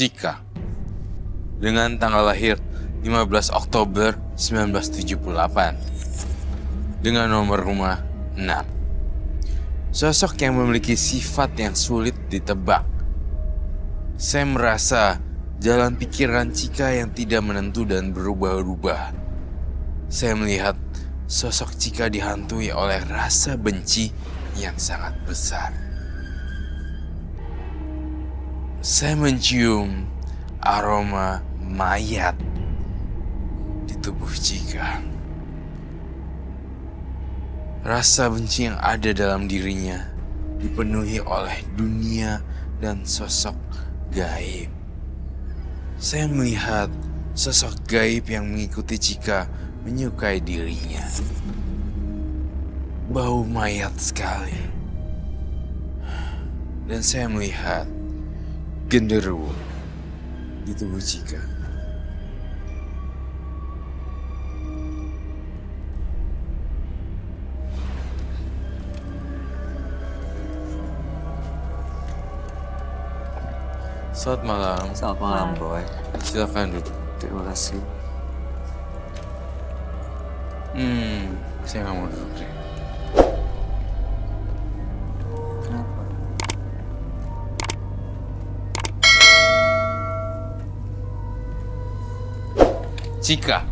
Cika, dengan tanggal lahir 15 Oktober 1978, dengan nomor rumah 6. Sosok yang memiliki sifat yang sulit ditebak. Saya merasa jalan pikiran Cika yang tidak menentu dan berubah-ubah. Saya melihat sosok Cika dihantui oleh rasa benci yang sangat besar. Saya mencium aroma mayat di tubuh Cika. Rasa benci yang ada dalam dirinya dipenuhi oleh dunia dan sosok gaib. Saya melihat sosok gaib yang mengikuti Cika menyukai dirinya. Bau mayat sekali. Dan saya melihat genderuwo di tubuh Cika. Selamat malam. Selamat malam, Boy. Silakan duduk. Terima kasih. Saya nggak mau duduk deh. Kenapa? Cika,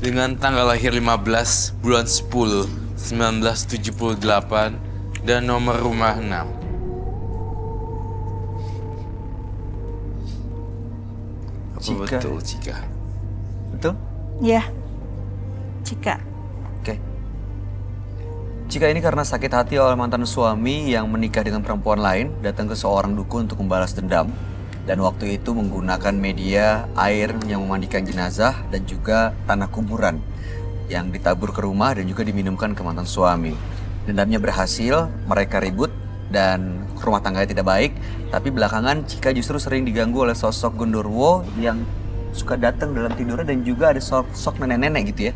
dengan tanggal lahir 15 bulan 10 1978 dan nomor rumah 6. Apa Cika. betul, Cika? Betul? Ya, Cika. Oke. Cika ini karena sakit hati oleh mantan suami yang menikah dengan perempuan lain, datang ke seorang dukun untuk membalas dendam. Dan waktu itu menggunakan media air yang memandikan jenazah dan juga tanah kuburan yang ditabur ke rumah dan juga diminumkan ke mantan suami. Dendamnya berhasil, mereka ribut dan rumah tangganya tidak baik. Tapi belakangan Cika justru sering diganggu oleh sosok genderuwo yang suka datang dalam tidurnya dan juga ada sosok nenek-nenek gitu ya.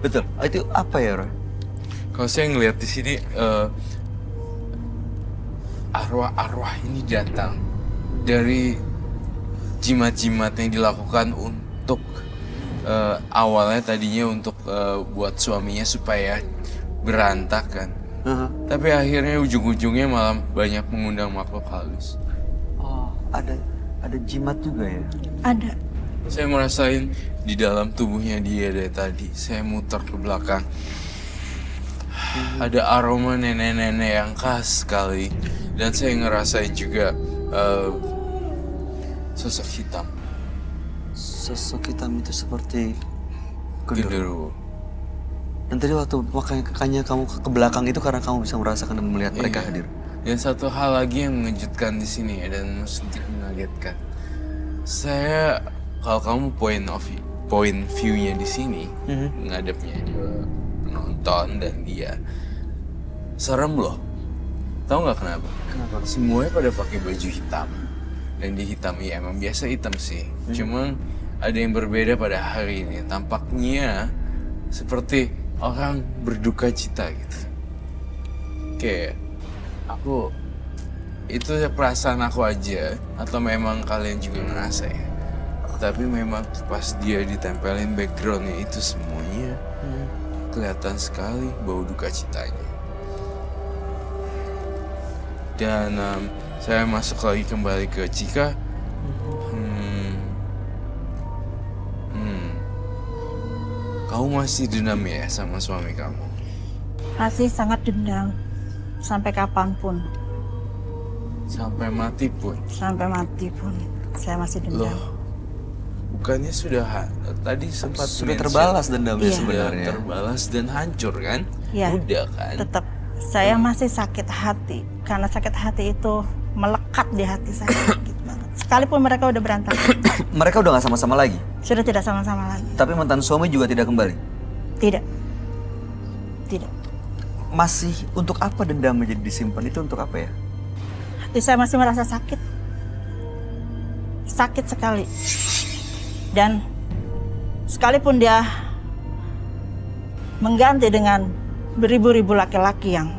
Betul. Itu apa ya, Roy? Kalau saya ngelihat di sini arwah-arwah ini datang dari jimat-jimat yang dilakukan untuk awalnya tadinya untuk buat suaminya supaya berantakan. Tapi akhirnya ujung-ujungnya malah banyak mengundang makhluk halus. Oh, ada jimat juga ya? Ada. Saya merasain di dalam tubuhnya dia dari tadi. Saya muter ke belakang. Ada aroma nenek-nenek yang khas sekali. Dan saya ngerasain juga sosok hitam. Sosok hitam itu seperti genderuwo. Genderuwo. Dan tadi waktu makanya kamu ke belakang itu karena kamu bisa merasakan dan melihat mereka Iya. hadir. Dan satu hal sedikit mengejutkan di sini ya, dan sedikit mengagetkan. Saya, kalau kamu point view-nya di sini, ngadepnya ke penonton dan dia, serem loh. Tahu nggak kenapa? Kenapa? Semuanya pada pakai baju hitam. Dan di hitam ya emang biasa hitam sih. Cuman ada yang berbeda pada hari ini. Tampaknya seperti orang berduka cita gitu. Kayak itu perasaan aku aja, atau memang kalian juga ngerasa ya? Tapi memang pas dia ditempelin backgroundnya itu semuanya kelihatan sekali bau duka citanya. Dan saya masuk lagi kembali ke Cika. Kamu masih dendam ya sama suami kamu? Masih sangat dendam. Sampai kapanpun. Sampai mati pun? Sampai mati pun. Saya masih dendam. Loh, bukannya tadi sempat Sudah mention, terbalas dendamnya Iya. sebenarnya. terbalas dan hancur kan? Iya. Udah kan? Tetap saya masih sakit hati. Karena sakit hati itu melekat di hati saya. Sakit banget. Sekalipun mereka udah berantakan. Mereka udah gak sama-sama lagi? Sudah tidak sama-sama lagi. Tapi mantan suami juga tidak kembali? Tidak. Tidak. Masih untuk apa dendam menjadi disimpan? Itu untuk apa ya? Hati saya masih merasa sakit. Sakit sekali. Dan sekalipun dia mengganti dengan beribu-ribu laki-laki yang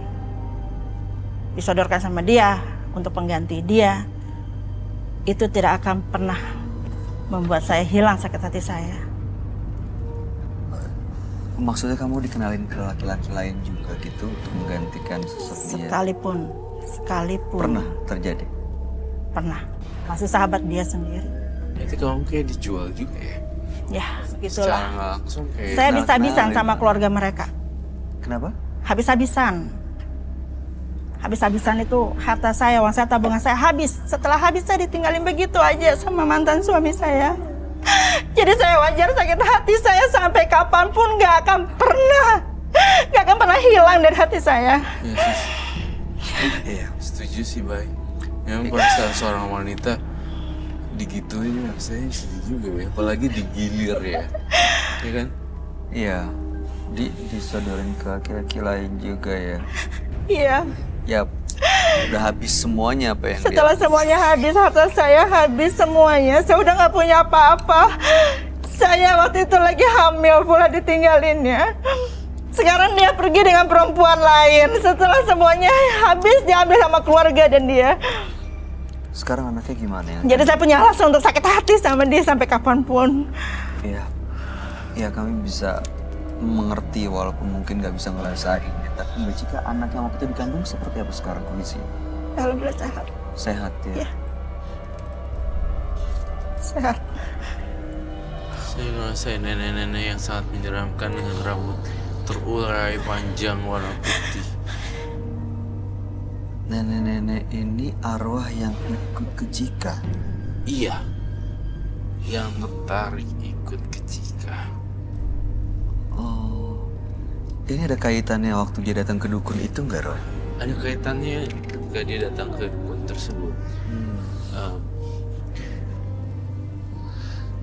disodorkan sama dia untuk pengganti dia, itu tidak akan pernah membuat saya hilang sakit hati saya. Maksudnya kamu dikenalin ke laki-laki lain juga gitu untuk menggantikan sosok dia? Sekalipun. Pernah terjadi? Pernah. Masih sahabat dia sendiri. Itu kamu kayak dijual juga ya? Ya, Secara begitulah. nggak langsung kayak... Saya bisa-habisan kenalin. sama keluarga mereka. Kenapa? Habis-habisan. Habis-habisan itu harta saya, uang saya, tabungan saya habis. Setelah habis saya ditinggalin begitu aja sama mantan suami saya. Jadi saya wajar sakit hati saya sampai kapanpun gak akan pernah hilang dari hati saya. Iya. Setuju sih, Bay. Memang pada seorang wanita digituin rasanya sedih juga ya. Apalagi digilir ya. Ya kan? Iya. Disodorin ke laki-laki lain juga ya. Iya. Yap. Udah habis semuanya apa yang Setelah semuanya habis, harta saya habis semuanya. Saya udah gak punya apa-apa. Saya waktu itu lagi hamil pula ditinggalinnya. Sekarang dia pergi dengan perempuan lain. Setelah semuanya habis, diambil sama keluarga dan dia. Sekarang anaknya gimana ya? Jadi saya punya alasan untuk sakit hati sama dia sampai kapanpun. Iya. Iya, kami bisa mengerti walaupun mungkin gak bisa ngerasain ya. Tapi Mbak Cika, anak yang waktu itu dikandung seperti apa sekarang kondisinya? Alhamdulillah sehat. Sehat ya? Iya. Sehat. Saya ngerasain nenek-nenek yang sangat menyeramkan dengan rambut terurai panjang warna putih. Nenek-nenek ini arwah yang ikut ke Cika. Iya, yang tertarik ikut ke Cika. Oh, ini ada kaitannya waktu dia datang ke dukun itu nggak, Roy? Ada kaitannya ketika dia datang ke dukun tersebut.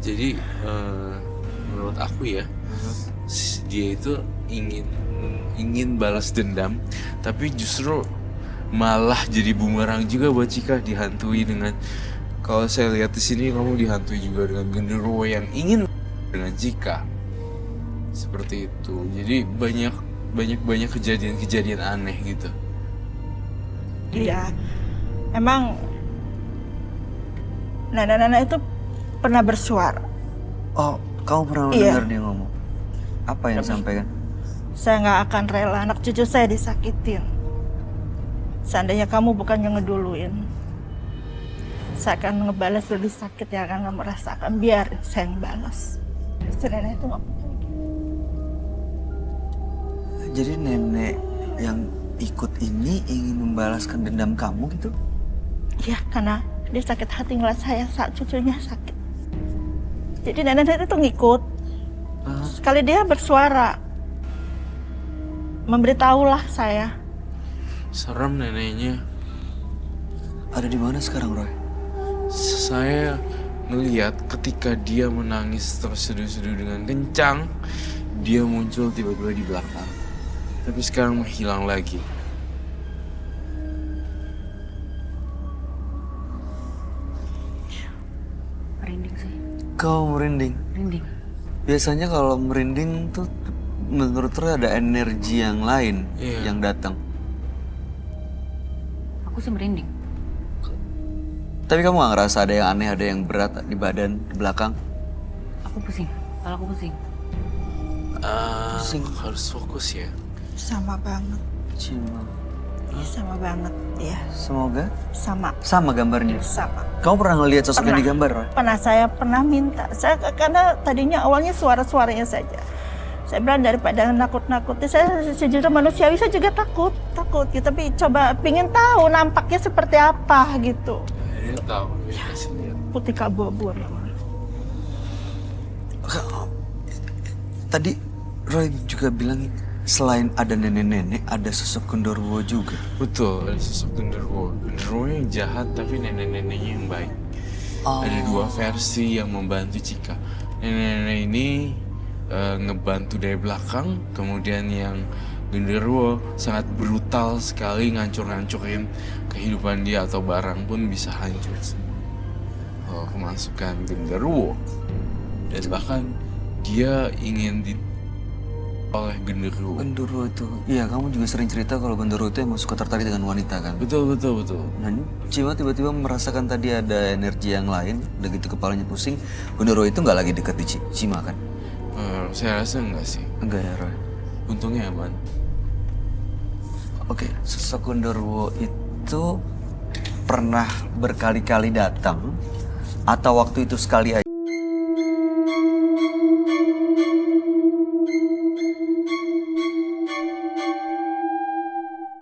Jadi menurut aku ya, dia itu ingin balas dendam, tapi justru malah jadi bumerang juga buat Cika, dihantui dengan, kalau saya lihat di sini kamu dihantui juga dengan genderuwo yang ingin dengan Cika. Seperti itu. Jadi banyak kejadian-kejadian aneh gitu. Iya. Emang nenek-nenek itu pernah bersuara. Oh, kamu pernah Iya. dengar dia ngomong? Apa yang disampaikan? Saya nggak akan rela anak cucu saya disakitin. Seandainya kamu bukan yang ngeduluin, saya akan ngebalas lebih sakit yang akan kamu rasakan. Biar saya yang balas. Si nenek itu ngomong. Jadi nenek yang ikut ini ingin membalaskan dendam kamu gitu? Iya, karena dia sakit hati ngeliat saya saat cucunya sakit. Jadi nenek-nenek itu ngikut. Sekali dia bersuara, memberitahulah saya. Serem neneknya. Ada di mana sekarang, Roy? Saya ngelihat ketika dia menangis terseduh-seduh dengan kencang, dia muncul tiba-tiba di belakang. Tapi sekarang menghilang lagi. Merinding sih. Kau merinding. Merinding. Biasanya kalau merinding tuh menurut Roy ada energi yang lain Iya. yang datang. Aku sih merinding. Tapi kamu gak ngerasa ada yang aneh, ada yang berat di badan, di belakang? Aku pusing. Kepala aku pusing. Pusing. Harus fokus ya. Sama banget. Cima. Iya, sama banget. Iya, Semoga sama. sama gambarnya. Sama. Kamu pernah ngelihat sosok yang Pernah. digambar, Roy? Saya pernah minta. Karena tadinya awalnya suara-suaranya saja. Saya bilang daripada nakut-nakuti, saya sejujurnya manusiawi saya juga takut gitu. Tapi coba pingin tahu nampaknya seperti apa gitu. Dia tahu, dia kasih lihat. Putih kabu-abu. Tadi Roy juga bilang selain ada nenek-nenek, ada sosok genderuwo juga. Betul, ada sosok genderuwo. Genderuwo yang jahat tapi nenek-neneknya yang baik. Oh. Ada dua versi yang membantu Cika. Nenek-nenek ini ngebantu dari belakang, kemudian yang genderuwo sangat brutal sekali, ngancur-ngancurin kehidupan dia atau barang pun bisa hancur semua. Kemasukan genderuwo. Dan bahkan dia ingin oleh genderuwo. Genderuwo itu, iya kamu juga sering cerita kalau genderuwo itu emang suka tertarik dengan wanita kan? Betul. Nah, Cima tiba-tiba merasakan tadi ada energi yang lain, udah gitu kepalanya pusing. Genderuwo itu nggak lagi deket di Cima kan? Saya rasa enggak sih. Enggak ya, Roy? Untungnya aman. Oke, sosok genderuwo itu pernah berkali-kali datang atau waktu itu sekali